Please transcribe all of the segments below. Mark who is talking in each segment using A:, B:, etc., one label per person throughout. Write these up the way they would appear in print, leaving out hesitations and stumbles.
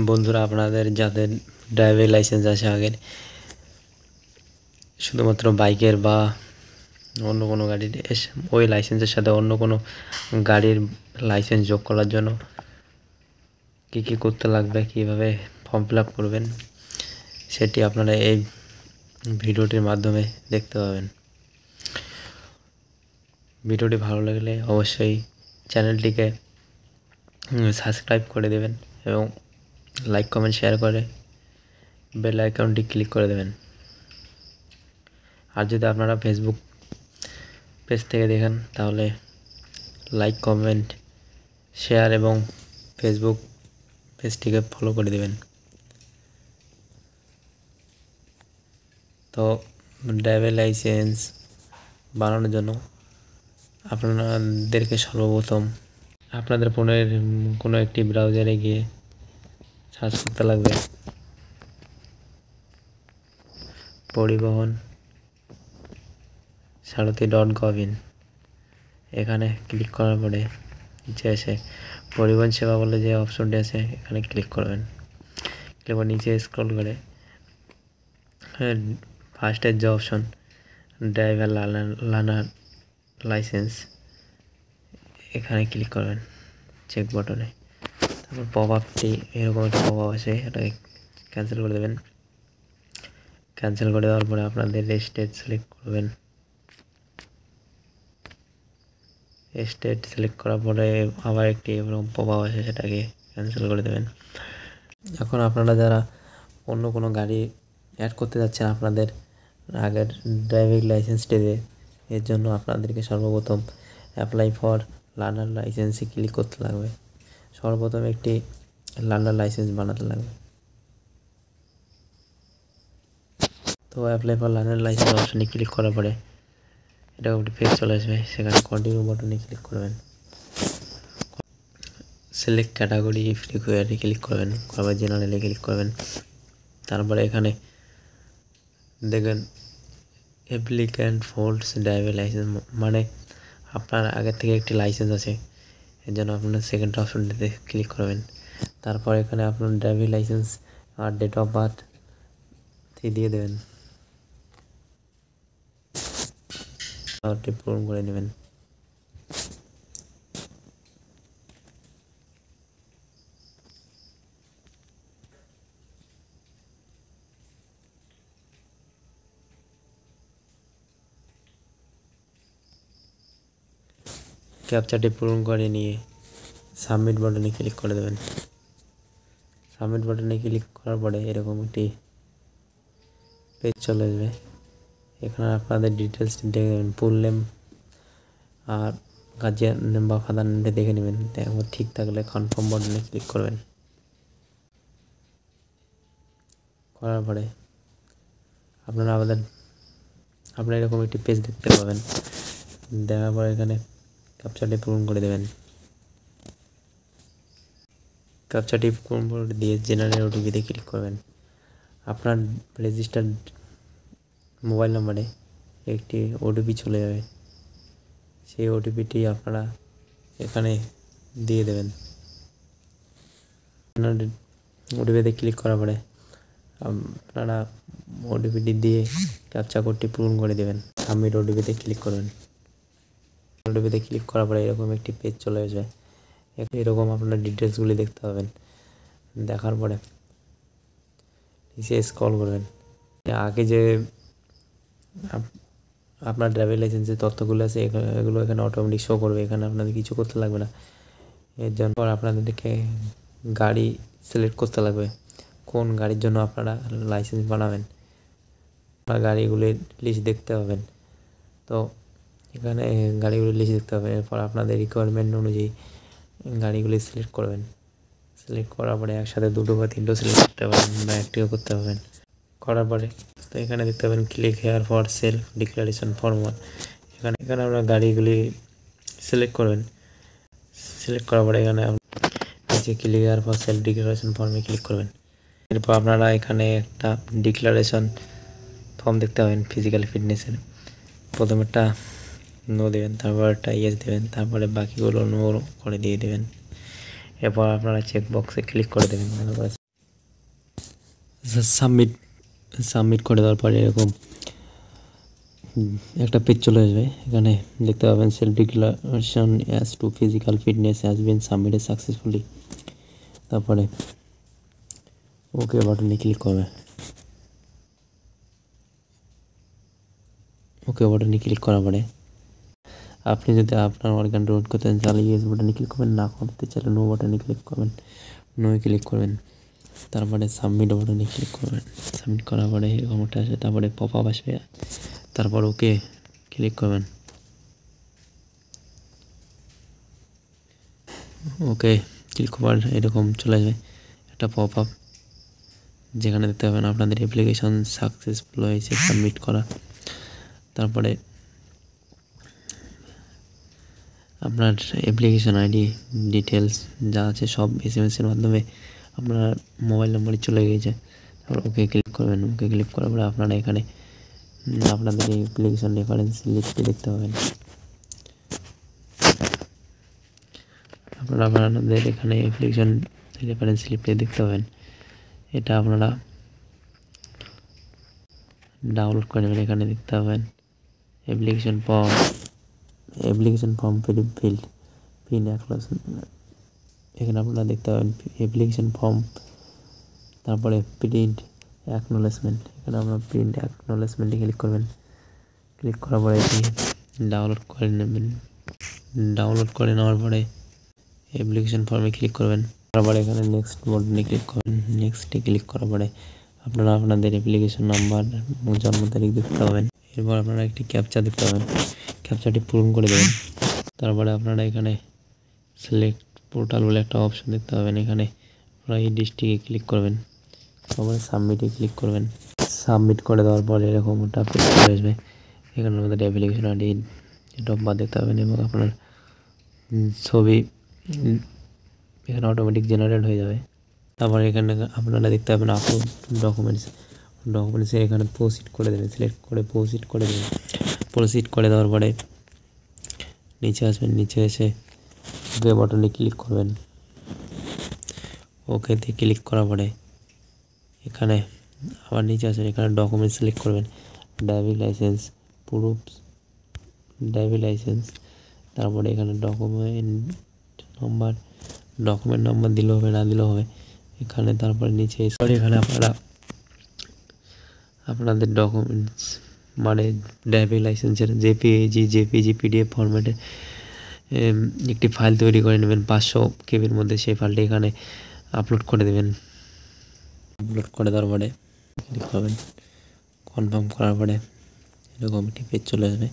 A: বন্ধুরা, আপনাদের যাদের ড্রাইভিং লাইসেন্স আছে আগের, শুধুমাত্র বাইকের বা অন্য কোনো গাড়ির ওই লাইসেন্সের সাথে অন্য কোনো গাড়ির লাইসেন্স যোগ করার জন্য কী কী করতে লাগবে, কীভাবে ফর্ম ফিল আপ করবেন, সেটি আপনারা এই ভিডিওটির মাধ্যমে দেখতে পাবেন। ভিডিওটি ভালো লাগলে অবশ্যই চ্যানেলটিকে সাবস্ক্রাইব করে দেবেন এবং লাইক কমেন্ট শেয়ার করে বেল আইকনটি ক্লিক করে দেবেন। আর যদি আপনারা ফেসবুক পেজ থেকে দেখেন তাহলে লাইক কমেন্ট শেয়ার এবং ফেসবুক পেজটিকে ফলো করে দেবেন। তো ড্রাইভিং লাইসেন্স বানানোর জন্য আপনাদেরকে সর্বপ্রথম আপনাদের ফোনের কোনো একটি ব্রাউজারে গিয়ে সার্চ করতে লাগবে পরিবহন সারথি.gov.in। এখানে ক্লিক করার পরে নিচে এসে পরিবহন সেবা বলে যে অপশনটি আছে এখানে ক্লিক করবেন। ক্লিক করে নিচে স্ক্রল করে ফার্স্টের যে অপশন ড্রাইভার লার্নার লাইসেন্স, এখানে ক্লিক করবেন চেক বাটনে। তারপর পপ আপটি এরকম একটা পপ আপ আসে, এটাকে ক্যান্সেল করে দেবেন। ক্যান্সেল করে দেওয়ার পরে আপনাদের স্টেট সিলেক্ট করবেন। স্টেট সিলেক্ট করার পরে আবার একটি এরকম পপ আপ আসে, সেটাকে ক্যান্সেল করে দেবেন। এখন আপনারা যারা অন্য কোনো গাড়ি অ্যাড করতে যাচ্ছেন আপনাদের আগের ড্রাইভিং লাইসেন্সটিতে, এর জন্য আপনাদেরকে সর্বপ্রথম অ্যাপ্লাই ফর লার্নার লাইসেন্সে ক্লিক করতে লাগবে। সর্বপ্রথম একটি লার্নার লাইসেন্স বানাতে লাগবে। তো অ্যাপ্লাই ফর লার্নার লাইসেন্স অপশনে ক্লিক করার পরে এটা একটি পেজ চলে আসবে, সেখানে কন্টিনিউ বাটনে ক্লিক করবেন। সিলেক্ট ক্যাটাগরি রিকোয়ারি ক্লিক করবেন, তারপর জেনারেলে ক্লিক করবেন। তারপরে এখানে দেখবেন অ্যাপ্লিক্যান্ট হোল্ডস ড্রাইভিং লাইসেন্স, মানে আপনার আগের থেকে একটি লাইসেন্স আছে, এর জন্য আপনার সেকেন্ড অপশনটিতে ক্লিক করবেন। তারপর এখানে আপনার ড্রাইভিং লাইসেন্স আর ডেট অফ বার্থ দিয়ে দেবেন, পূরণ করে নেবেন। ক্যাপচারটি পূরণ করে নিয়ে সাবমিট বাটনে ক্লিক করে দেবেন। সাবমিট বাটনে ক্লিক করার পরে এরকম একটি পেজ চলে আসবে। এখানে আপনাদের ডিটেলস দেখে নেবেন, ফুল নেম আর গার্জিয়ান নেম বা ফাদার নেমটা দেখে নেবেন। তারপর ঠিক থাকলে কনফার্ম বাটনে ক্লিক করবেন। করার পরে আপনারা এরকম একটি পেজ দেখতে পাবেন। দেখার পরে এখানে ক্যাপচারটি পূরণ করে দেবেন। ক্যাপচারটি পূরণ করে দিয়ে জেনারেল ওটিপিতে ক্লিক করবেন। আপনার রেজিস্টার্ড মোবাইল নাম্বারে একটি ওটিপি চলে যাবে, সেই ওটিপিটি আপনারা এখানে দিয়ে দেবেন। ওটিপিতে ক্লিক করার পরে আপনারা ওটিপিটি দিয়ে ক্যাপচা কোডটি পূরণ করে দেবেন। সাবমিট ওটিপিতে ক্লিক করবেন। ওটিপিতে ক্লিক করার পরে এরকম একটি পেজ চলে আসবে। এরকম আপনার ডিটেলসগুলি দেখতে পাবেন। দেখার পরে নিচে স্ক্রল করবেন। আগে যে আপনার ড্রাইভিং লাইসেন্সের তথ্যগুলো আছে এগুলো এখানে অটোমেটিক শো করবে, এখানে আপনাদের কিছু করতে লাগবে না। এর জন্য আপনাদেরকে গাড়ি সিলেক্ট করতে লাগবে, কোন গাড়ির জন্য আপনারা লাইসেন্স বানাবেন। আপনার গাড়িগুলির লিস্ট দেখতে পাবেন। তো এখানে গাড়িগুলির লিস্ট দেখতে হবে। এরপর আপনাদের রিকোয়ারমেন্ট অনুযায়ী গাড়িগুলি সিলেক্ট করবেন। সিলেক্ট করার পরে একসাথে দুটো বা তিনটো সিলেক্ট করতে পারবেন বা একটিও করতে পারবেন। করার পরে তো এখানে দেখতে পাবেন click here for self declaration form 1। এখানে আপনারা গাড়িগুলি সিলেক্ট করবেন। সিলেক্ট করার পরে এখানে নিচে click here for self declaration ফর্মে ক্লিক করবেন। এরপর আপনারা এখানে একটা ডিক্লারেশন ফর্ম দেখতে পাবেন ফিজিক্যাল ফিটনেসের। প্রথমে একটা নো দেবেন, তারপর একটা ইয়েস দেবেন, তারপরে বাকিগুলো নো করে দিয়ে দেবেন। এরপর আপনারা চেক বক্সে ক্লিক করে দেবেন। সাবমিট সাবমিট করে দেওয়ার পরে এরকম একটা পেজ চলে আসবে। এখানে দেখতে পাবেন self declaration as to physical fitness has been submitted successfully. তারপরে ওকে বাটনে ক্লিক করবে। ওকে বাটনে ক্লিক করার পরে আপনি যদি আপনার অর্গান ডাউনলোড করতে চান তাহলে ইয়েস বাটনে ক্লিক করবেন, না করতে চাইলে নো বাটনে ক্লিক করবেন, নোয়ে ক্লিক করবেন। তারপরে সাবমিট বাটনে ক্লিক করবেন। সাবমিট করার পরে এরকম একটা আসবে, তারপরে পপ আপ আসবে, তারপর ওকে ক্লিক করবেন। ওকে ক্লিক করার এরকম চলে আসবে একটা পপ আপ, যেখানে দেখতে পাবেন আপনাদের অ্যাপ্লিকেশন সাকসেসফুল হয়েছে সাবমিট করা। তারপরে আপনার অ্যাপ্লিকেশন আইডি ডিটেলস যা আছে সব এসএমএসের মাধ্যমে আপনার মোবাইল নম্বরে চলে গিয়েছে। তারপর ওকে ক্লিক করবেন। ওকে ক্লিক করার পরে আপনারা এখানে আপনাদের এই অ্যাপ্লিকেশন রেফারেন্স লিস্টে দেখতে পাবেন। আপনাদের এখানে অ্যাপ্লিকেশন রেফারেন্স লিস্টে দেখতে পাবেন। এটা আপনারা ডাউনলোড করে নেবেন। এখানে দেখতে পাবেন অ্যাপ্লিকেশন ফর্ম ফিল্ড পিন এখানে আপনারা দেখতে পাবেন অ্যাপ্লিকেশন ফর্ম, তারপরে প্রিন্ট অ্যাকনোলেজমেন্ট। এখানে আপনারা প্রিন্ট অ্যাকনোলেজমেন্টে ক্লিক করবেন। ক্লিক করার পরে এটি ডাউনলোড করে নেবেন। ডাউনলোড করে নেওয়ার পরে অ্যাপ্লিকেশন ফর্মে ক্লিক করবেন। তারপরে এখানে নেক্সট বাটনে ক্লিক করবেন। নেক্সটে ক্লিক করার পরে আপনারা আপনাদের অ্যাপ্লিকেশন নাম্বার এবং জন্ম তারিখ দেখতে পাবেন। এরপর আপনারা একটি ক্যাপচা দেখতে পাবেন, ক্যাপচাটি পূরণ করে দেবেন। তারপরে আপনারা এখানে সিলেক্ট পোর্টাল বলে একটা অপশন দেখতে পাবেন। এখানে আপনারা এই ডিস্ট্রিক্টে ক্লিক করবেন, তারপরে সাবমিটে ক্লিক করবেন। সাবমিট করে দেওয়ার পরে এরকম একটা পেজ চলে আসবে। এখানে আমাদের application ID date of birth দেখতে পাবেন এবং আপনার ছবি এখানে অটোমেটিক জেনারেট হয়ে যাবে। তারপরে এখানে আপনারা দেখতে পাবেন আপলোড ডকুমেন্টসের এখানে প্রসিড করে দেবেন, সিলেক্ট করে প্রসিড করে দেবেন। প্রসিড করে দেওয়ার পরে নিচে আসবেন, নিচে এসে ওকে বাটনে ক্লিক করবেন। ওকেতে ক্লিক করার পরে এখানে আবার নিচে আসবেন, এখানে ডকুমেন্ট সিলেক্ট করবেন, driving licence proof, driving licence. তারপরে এখানে ডকুমেন্ট নাম্বার দিলেও হবে, না দিলেও হবে। এখানে তারপরে নিচে এখানে আপনারা আপনাদের ডকুমেন্টস মানে ড্রাইভিং লাইসেন্সের জেপিজি পিডিএফ ফরম্যাটে একটি ফাইল তৈরি করে নেবেন 500 কেবির মধ্যে। সেই ফাইলটি এখানে আপলোড করে দেবেন। আপলোড করে দেওয়ার পরে ক্লিক করবেন। কনফার্ম করার পরে এরকম একটি পেজ চলে আসবে।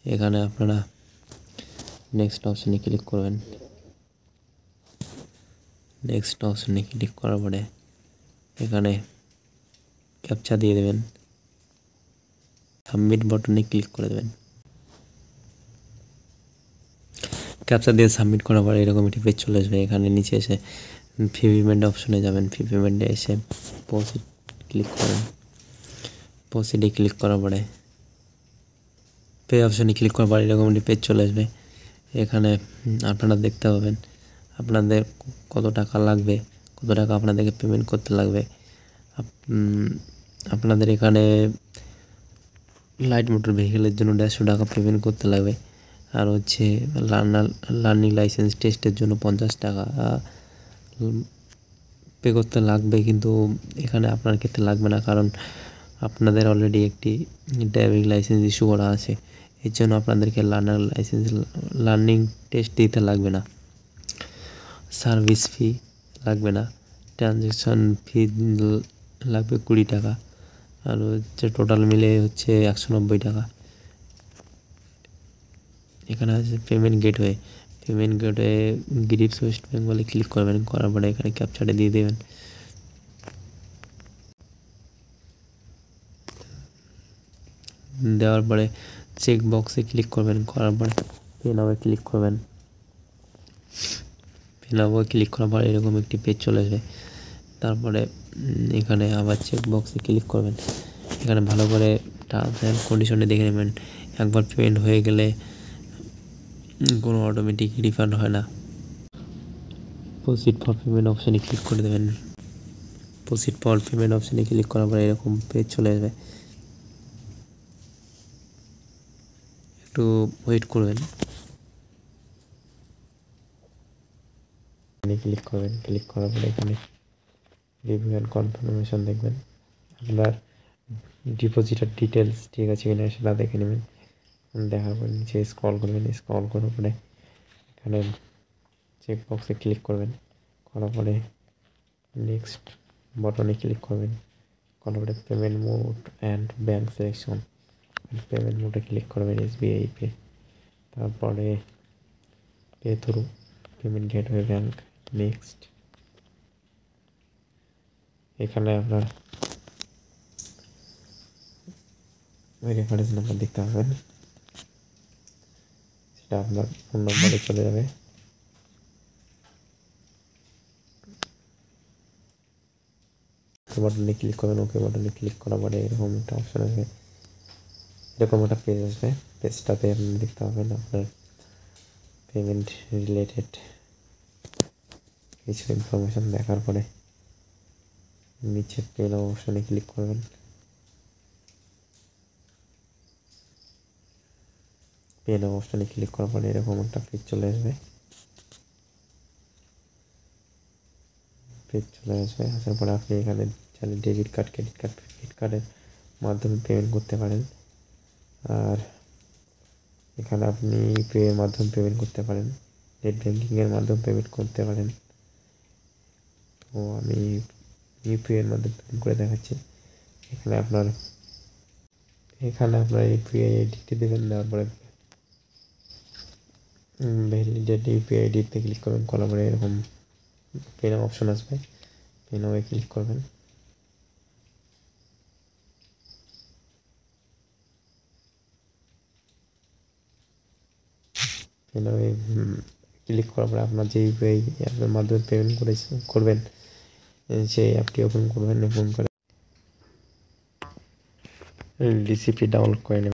A: এখানে আপনারা নেক্সট অপশনে ক্লিক করবেন। নেক্সট অপশনে ক্লিক করার পরে এখানে ক্যাপচা দিয়ে দেবেন, সাবমিট বাটনে ক্লিক করে দেবেন। ক্যাপচা দিয়ে সাবমিট করার পরে এরকম একটি পেজ চলে আসবে। এখানে নিচে এসে ফি পেমেন্ট অপশনে যাবেন। ফি পেমেন্টে এসে প্রসিড ক্লিক করবেন। প্রসিডে ক্লিক করার পরে পে অপশনে ক্লিক করার পরে এরকম একটি পেজ চলে আসবে। এখানে আপনারা দেখতে পাবেন আপনাদের কত টাকা লাগবে, কত টাকা আপনাদেরকে পেমেন্ট করতে লাগবে। আপনাদের এখানে লাইট মোটর ভেহিকেলের জন্য 150 টাকা পেমেন্ট করতে লাগবে। আর হচ্ছে লার্নিং লাইসেন্স টেস্টের জন্য 50 টাকা পে করতে লাগবে, কিন্তু এখানে আপনার ক্ষেত্রে লাগবে না, কারণ আপনাদের অলরেডি একটি ড্রাইভিং লাইসেন্স ইস্যু করা আছে। এর জন্য আপনাদেরকে লার্নিং টেস্ট দিতে লাগবে না। সার্ভিস ফি লাগবে না। ট্রানজ্যাকশন ফি লাগবে 20 টাকা। আর হচ্ছে টোটাল মিলে হচ্ছে 190 টাকা। এখানে আছে payment gateway. Payment gateway grips West বেঙ্গলে ক্লিক করবেন। করার পরে এখানে ক্যাপচাটা দিয়ে দেবেন। দেওয়ার পরে চেক বক্সে ক্লিক করবেন। করার পরে পে নাও ক্লিক করবেন। পে নাও ক্লিক করার পরে এরকম একটি পেজ চলে আসবে। তারপরে এখানে আবার চেক বক্সে ক্লিক করবেন। এখানে ভালো করে টার্মস অ্যান্ড কন্ডিশনে দেখে নেবেন। একবার পেমেন্ট হয়ে গেলে কোনো অটোমেটিক রিফান্ড হয় না। প্রসিড ফর পেমেন্ট অপশানে ক্লিক করে দেবেন। প্রসিড ফর পেমেন্ট অপশানে ক্লিক করার পরে এরকম পেজ চলে আসবে। একটু ওয়েট করবেন, ক্লিক করবেন। ক্লিক করার পরে এখানে রিভিউ অ্যান্ড কনফার্মেশন দেখবেন, আপনার ডিপোজিটের ডিটেলস ঠিক আছে কিনা সেটা দেখে নেবেন। দেখার পরে নিচে স্ক্রল করবেন, স্ক্রল করার পরে এখানে চেক বক্সে ক্লিক করবেন, করার পরে নেক্সট বটনে ক্লিক করবেন, করার পরে payment mode and bank selection, payment মোডে ক্লিক করবেন SBI পে, তারপরে pay through payment gateway bank. Next এখানে আপনার রেফারেন্স নাম্বার দেখতে পাবেন, সেটা আপনার ফোন নম্বরে চলে যাবে। বাটনে ক্লিক করবেন, ওকে বাটনে ক্লিক করার পরে এরকম একটা অপশন আসবে, এরকম একটা পেজ আসবে। পেজটাতে আপনি দেখতে পাবেন আপনার পেমেন্ট রিলেটেড কিছু ইনফরমেশান। দেখার পরে নিচে পে নাও অপশনে ক্লিক করবেন, পে নাও অপশনে ক্লিক করার পরে এরকম একটা পেজ চলে আসবে। আসার পরে আপনি এখানে চাইলে debit card, credit card, credit কার্ডের মাধ্যমে পেমেন্ট করতে পারেন। আর এখানে আপনি ইউপিআই এর মাধ্যমে পেমেন্ট করতে পারেন, নেট ব্যাঙ্কিংয়ের মাধ্যমে পেমেন্ট করতে পারেন। তো আমি ইউপিআই এর মাধ্যমে পেমেন্ট করে দেখাচ্ছি। এখানে আপনার ইউপিআই আইডিটি দেবেন, দেওয়ার পরে ভ্যালিডেট ইউপিআই আইডিতে ক্লিক করবেন, করার পরে এরকম পে নাও অপশন আসবে, পে নাওয়ে ক্লিক করবেন। পে নাওয়ে ক্লিক করার পরে আপনার যে ইউপিআই অ্যাপের মাধ্যমে পেমেন্ট করবেন সেই অ্যাপটি ওপেন করবেন, ওপেন করে রিসিপ্টটি ডাউনলোড করে নেবেন।